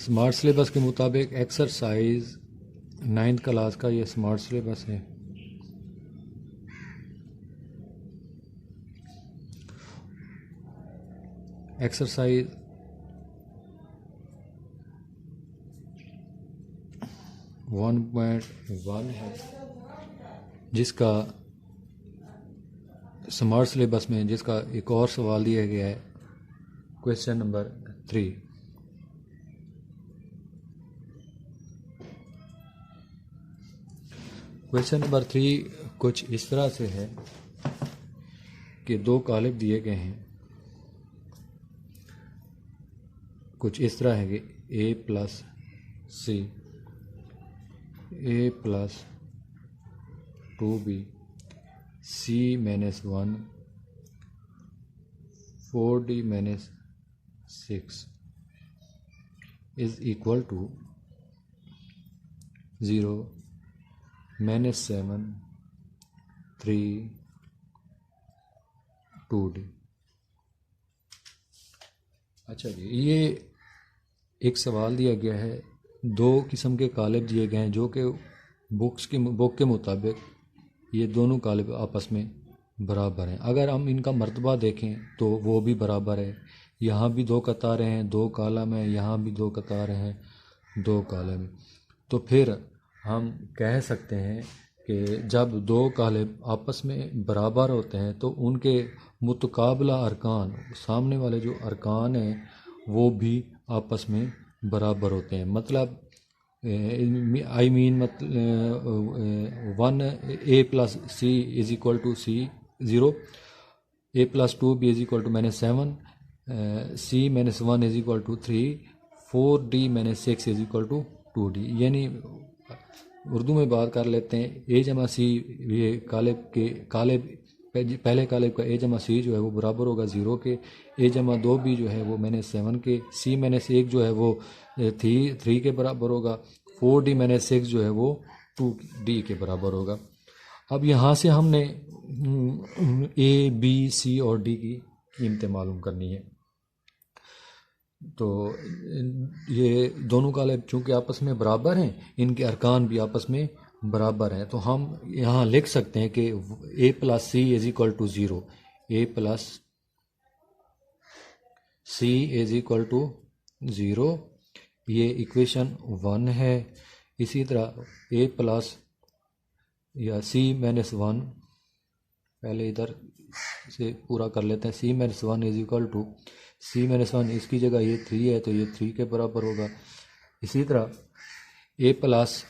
Smart syllabus के मुताबिक exercise 9th class का ये स्मार्ट सिलेबस है। एक्सरसाइज 1.1 है, जिसका स्मार्ट सिलेबस में जिसका एक और सवाल दिया गया है, क्वेश्चन नंबर 3। क्वेश्चन नंबर 3 कुछ इस तरह से है कि दो कालिब दिए गए हैं। कुछ इस तरह है कि a plus C, a plus 2b, c minus 1, 4d minus 6 is equal to 0, minus 7, 3, 2d। अच्छा जी, ये एक सवाल दिया गया है, दो किस्म के कालिब दिए गए हैं जो कि बुक के मुताबिक ये दोनों कालिब आपस में बराबर हैं। अगर हम इनका मर्तबा देखें तो वो भी बराबर है। यहाँ भी दो कतारें हैं, दो कालम हैं, यहाँ भी दो कतारें हैं, दो कालम हैं। तो फिर हम कह सकते हैं कि जब दो कालिब आपस में बराबर होते हैं तो उनके मुतकाबला अरकान, सामने वाले जो अरकान हैं वो भी आपस में बराबर होते हैं। मतलब I mean 1 a plus C is equal to C 0, a plus 2b is equal to minus 7, c minus 1 is equal to 3, 4d minus 6 is equal to 2d। यानी उर्दू में बात कर लेते हैं, a जमा सी, ये कालिब पहले कालिब का a जमा सी जो है वो बराबर होगा 0 के, a जमा 2b जो है वो माइनस 7 के, c माइनस 1 जो है वो 3 के बराबर होगा, 4d माइनस 6 जो है वो 2d के बराबर होगा। अब यहाँ से हमने a, b, c और d की कीमतें मालूम करनी है। तो ये दोनों कालिब चूँकि आपस में बराबर हैं, इनके अरकान भी आपस में बराबर हैं, तो हम यहाँ लिख सकते हैं कि a plus C is equal to 0, a plus C is equal to 0, ये इक्वेशन 1 है। इसी तरह a प्लस या c माइनस 1, पहले इधर से पूरा कर लेते हैं, c minus 1 is equal to c minus 1, इसकी जगह ये 3 है तो ये 3 के बराबर होगा। इसी तरह a plus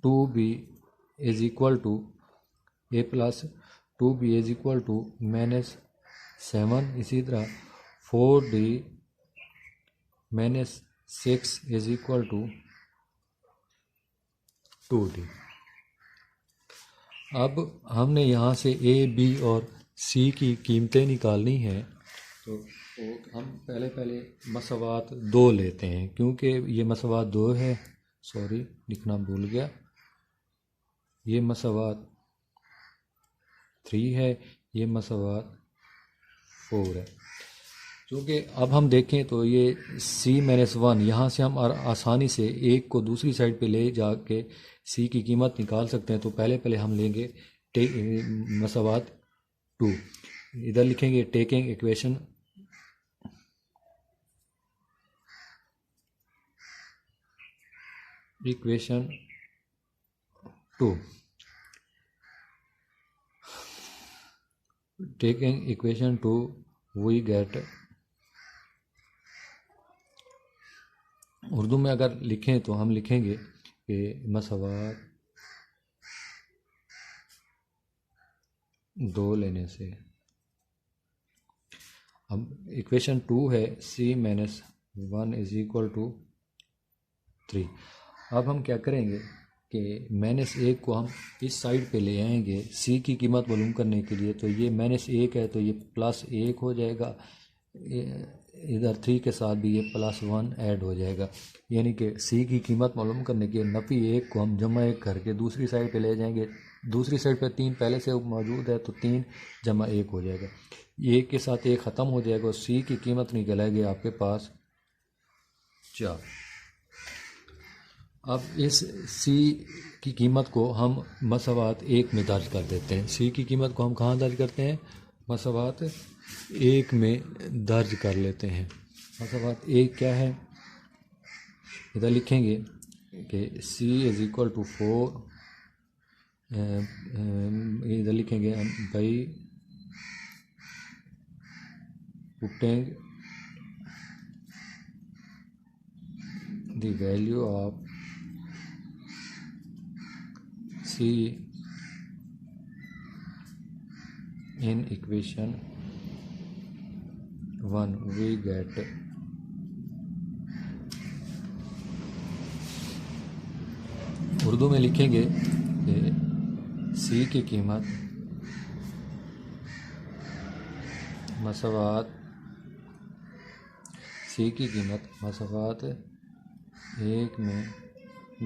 2b is equal to a plus 2b is equal to minus 7। इसी तरह 4d minus 6 is equal to 2d। अब हमने यहाँ से a, b और c की कीमतें निकालनी हैं, तो हम पहले मसवात 2 लेते हैं, क्योंकि ये मसवात 2 है, सॉरी लिखना भूल गया, ये मसवात 3 है, ये मसवात 4 है। क्योंकि अब हम देखें तो ये c माइनस 1, यहाँ से हम आसानी से एक को दूसरी साइड पे ले जाके c की कीमत निकाल सकते हैं। तो पहले हम लेंगे मसवात 2, इधर लिखेंगे taking equation equation 2, taking equation 2 we get, Urdu में अगर लिखें तो हम लिखेंगे कि मसवात 2 लेने से, अब इक्वेशन 2 है c minus 1 is equal to 3। अब हम क्या करेंगे कि माइनस 1 को हम इस साइड पे ले आएंगे c की कीमत मालूम करने के लिए। तो ये माइनस 1 है तो ये प्लस 1 हो जाएगा, इधर 3 के साथ भी ये प्लस 1 ऐड हो जाएगा। यानी कि c की कीमत मालूम करने के नफ़ी 1 को हम जमा 1 करके दूसरी साइड पे ले जाएंगे। दूसरी साइड पे 3 पहले से मौजूद है तो 3 जमा 1 हो जाएगा, 1 के साथ 1 ख़त्म हो जाएगा और c की कीमत निकल आएगी आपके पास 4। अब इस सी की कीमत को हम मसावात 1 में दर्ज कर देते हैं। सी की कीमत को हम कहाँ दर्ज करते हैं? मसावात 1 में दर्ज कर लेते हैं। मसावात 1 क्या है? इधर लिखेंगे कि C इज़ इक्वल टू 4, इधर लिखेंगे by putting the value of C in equation 1 we get Urdu में लिखेंगे कि C की कीमत मसावात C की कीमत मसावात 1 में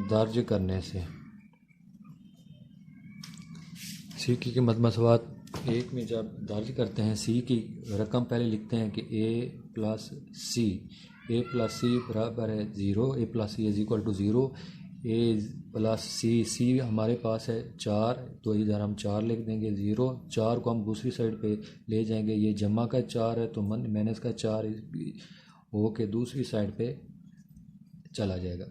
दर्ज करने से C की कीमत मसावात 1 में जब दर्ज करते हैं C की रकम पहले लिखते हैं कि A प्लस C बराबर है 0, A plus C is equal to 0, A plus C हमारे पास है 4, तो इधर हम 4 लिख देंगे 0। 4 को हम दूसरी साइड पे ले जाएंगे, ये जमा का 4 है तो माइनस का 4 हो के दूसरी साइड पे चला जाएगा।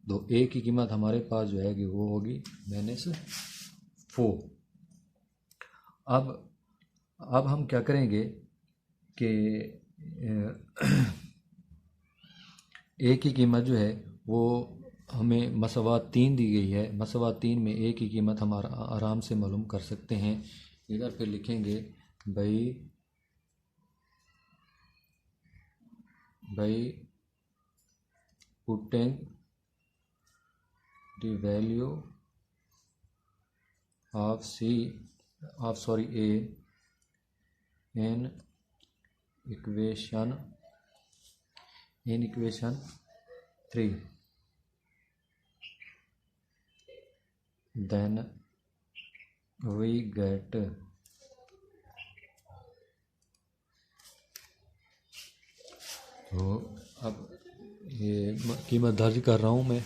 तो A की कीमत हमारे पास जो है कि वो होगी -4। अब हम क्या करेंगे कि A की कीमत जो है वो हमें मसावात 3 दी गई है। मसावात 3 में A की कीमत हम आराम से मालूम कर सकते हैं। इधर फिर लिखेंगे by putting the value of A in equation 3, then we get तो अब ये कीमत दर्ज कर रहा हूँ मैं।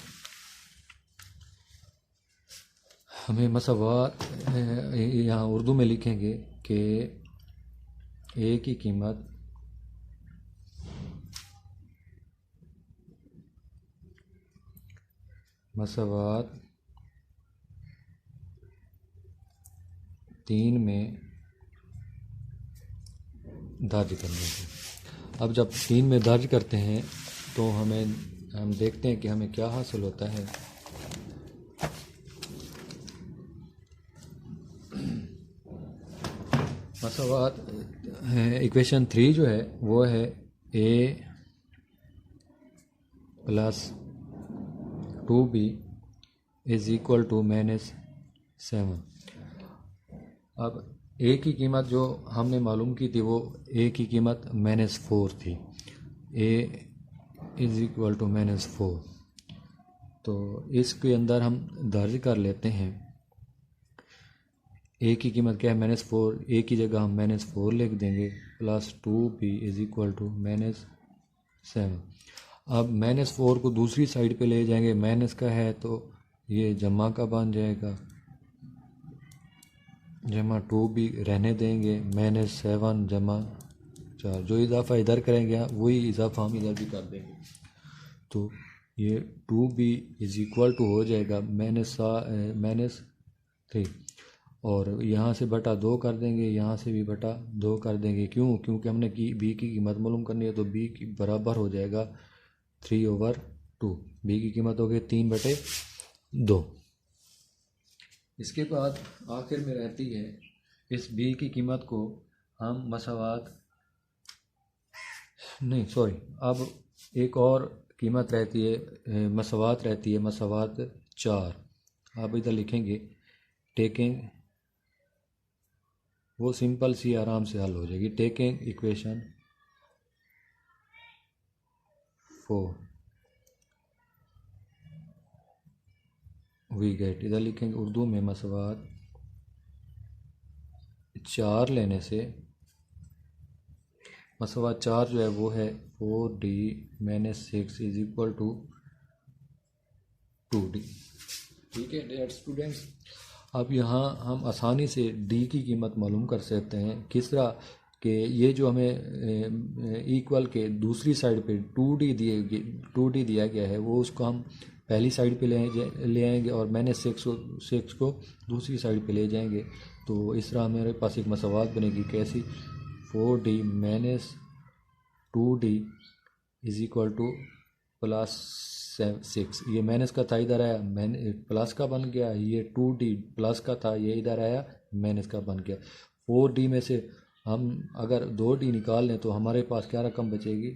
हमें मसावात यहाँ उर्दू में लिखेंगे कि A की कीमत मसावात 3 में दर्ज करने से। अब जब 3 में दर्ज करते हैं तो हम देखते हैं कि हमें क्या हासिल होता है। मसावात इक्वेशन 3 जो है वो है A plus 2B is equal to -7। अब A की कीमत जो हमने मालूम की थी वो A की कीमत -4 थी। A इज़ इक्वल टू -4, तो इसके अंदर हम दर्ज कर लेते हैं। A की कीमत क्या है? -4। A की जगह हम -4 लिख देंगे plus 2B is equal to -7। अब -4 को दूसरी साइड पे ले जाएंगे, माइनस का है तो ये जमा का बन जाएगा, जमा 2B रहने देंगे, -7 जमा 4। जो इजाफा इधर करेंगे वही इजाफा हम इधर भी कर देंगे, तो ये 2B इज़ इक्वल टू हो जाएगा -3। और यहाँ से बटा 2 कर देंगे, यहाँ से भी बटा 2 कर देंगे। क्योंकि हमने B की कीमत मालूम करनी है, तो B की बराबर हो जाएगा 3/2। B की कीमत हो गई 3/2। इसके बाद आखिर में रहती है इस B की कीमत को हम अब एक और कीमत रहती है, मसावात रहती है, मसावात 4। आप इधर लिखेंगे टेकिंग, वो सिंपल सी आराम से हल हो जाएगी। टेकिंग इक्वेशन 4 वी गेट, इधर लिखेंगे उर्दू में मसावात 4 लेने से मसवा 4 जो है वो है 4d minus 6 is equal to 2d। ठीक है डियर स्टूडेंट्स, अब यहाँ हम आसानी से d की कीमत मालूम कर सकते हैं। किस तरह कि ये जो हमें इक्वल के दूसरी साइड पे 2d दिया गया है, वो उसको हम पहली साइड पे ले आएंगे और मैंने 6 को दूसरी साइड पे ले जाएंगे। तो इस तरह हमारे पास एक मसवात बनेगी कैसी, 4d minus 2d is equal two plus 6। ये माइनस का था, इधर आया प्लस का बन गया। ये 2d प्लस का था, ये इधर आया माइनस का बन गया। 4d में से हम अगर 2d निकाल लें तो हमारे पास क्या रकम बचेगी,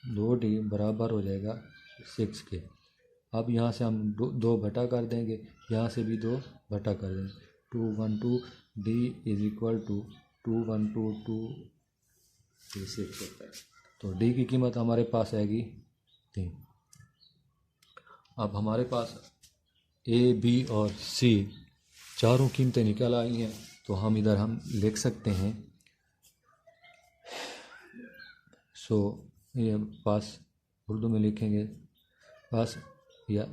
2d बराबर हो जाएगा 6 के। अब यहाँ से हम दो बटा कर देंगे, यहाँ से भी 2 बटा कर देंगे। 2 1 2 d इज इक्वल टू 2 1 2 2 6 होता है। तो d की कीमत हमारे पास आएगी 3। अब हमारे पास a b और c चारों कीमतें निकल आई हैं, तो हम इधर हम लिख सकते हैं। ये पास उर्दू में लिखेंगे पास या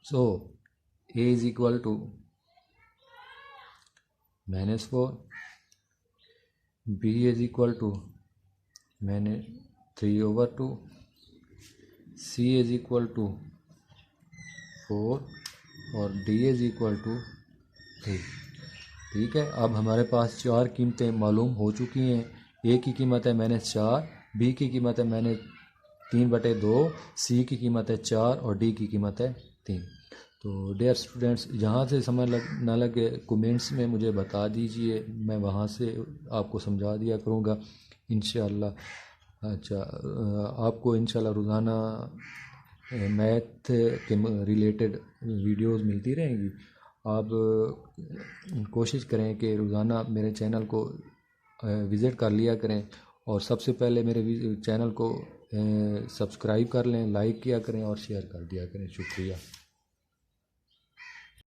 a is equal to -4, b is equal to -3/2, c is equal to 4 और d इज इक्वल टू 3। ठीक है, अब हमारे पास 4 कीमतें मालूम हो चुकी हैं। a की कीमत है -4, b की कीमत है -3/2, c की कीमत है 4 और d की कीमत है 3। तो डियर स्टूडेंट्स, जहाँ से समझ ना लगे कमेंट्स में मुझे बता दीजिए, मैं वहाँ से आपको समझा दिया करूँगा इंशाअल्लाह। अच्छा, आपको इंशाअल्लाह रोज़ाना मैथ के रिलेटेड वीडियोस मिलती रहेंगी। आप कोशिश करें कि रोज़ाना मेरे चैनल को विज़िट कर लिया करें और सबसे पहले मेरे चैनल को सब्सक्राइब कर लें, लाइक किया करें और शेयर कर दिया करें। शुक्रिया।